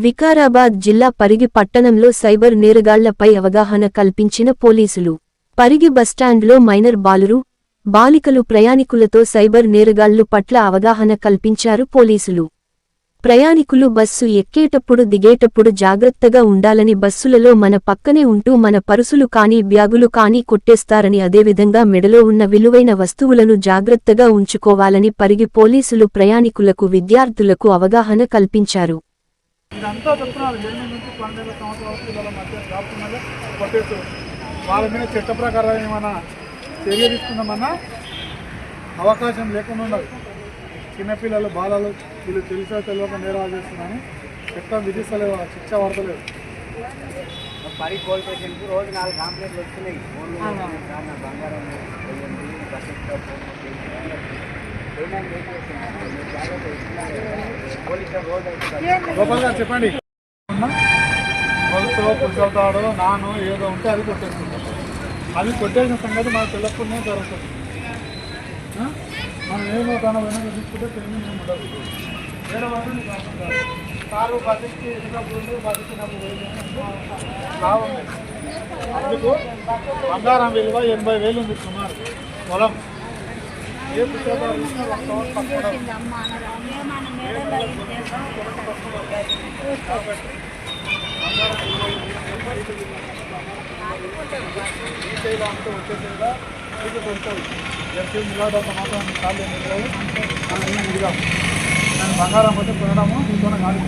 వికారాబాద్ జిల్లా పరిగి పట్టణంలో సైబర్ నేరగాళ్లపై అవగాహన కల్పించిన పోలీసులు. పరిగి బస్టాండ్లో మైనర్ బాలికలు ప్రయాణికులతో సైబర్ నేరగాళ్లు పట్ల అవగాహన కల్పించారు పోలీసులు. ప్రయాణికులు బస్సు ఎక్కేటప్పుడు దిగేటప్పుడు జాగ్రత్తగా ఉండాలని, బస్సులలో మన పక్కనే ఉంటూ మన పరుసులు కానీ బ్యాగులు కానీ కొట్టేస్తారని, అదేవిధంగా మెడలో ఉన్న విలువైన వస్తువులను జాగ్రత్తగా ఉంచుకోవాలని పరిగి పోలీసులు ప్రయాణికులకు, విద్యార్థులకు అవగాహన కల్పించారు. ఇదంతా చెప్తున్నారు. 8 నుంచి 12 సంవత్సరాల పిల్లల మధ్య దాపుతున్నది కొట్టేస్తూ వాళ్ళ మీద చట్ట ప్రకారం ఏమైనా చర్య తీసుకుందామన్నా అవకాశం లేకుండా ఉండదు. చిన్నపిల్లలు, బాలలు వీళ్ళు తెలిసే తెలియక నేరాలు చేస్తున్నారని చట్టం విధిస్తలేదు, శిక్ష పడతలేదు. పరి పోలీస్ స్టేషన్కి రోజు 4 కంప్లైంట్లు వస్తున్నాయి. గోపాల్ గారు చెప్పండి. కొలుసో పులుసవుతాడో నాను ఏదో ఉంటే అది కొట్టేసుకుంటాం. అది కొట్టేసిన సంగతి మనకు తెలియకుండానే జరుగుతుంది. మనం ఏమో తన వెనక తీసుకుంటే తెలియదు మేము ఉండదు. వేరే వాళ్ళు కారు బతికి ఎదుగుతుంది, బతికినప్పుడు బాగుంది. అందుకు బంగారం విలువ 80,000 ఉంది సుమారు పొలం. ఏ పుస్తకాలు వచ్చేసేదా ఇది కొంచెం మిలాడంత మాత్రం కాళ్ళు నేను బంగారం పోతే కొనడము ఇంకొన కాదు.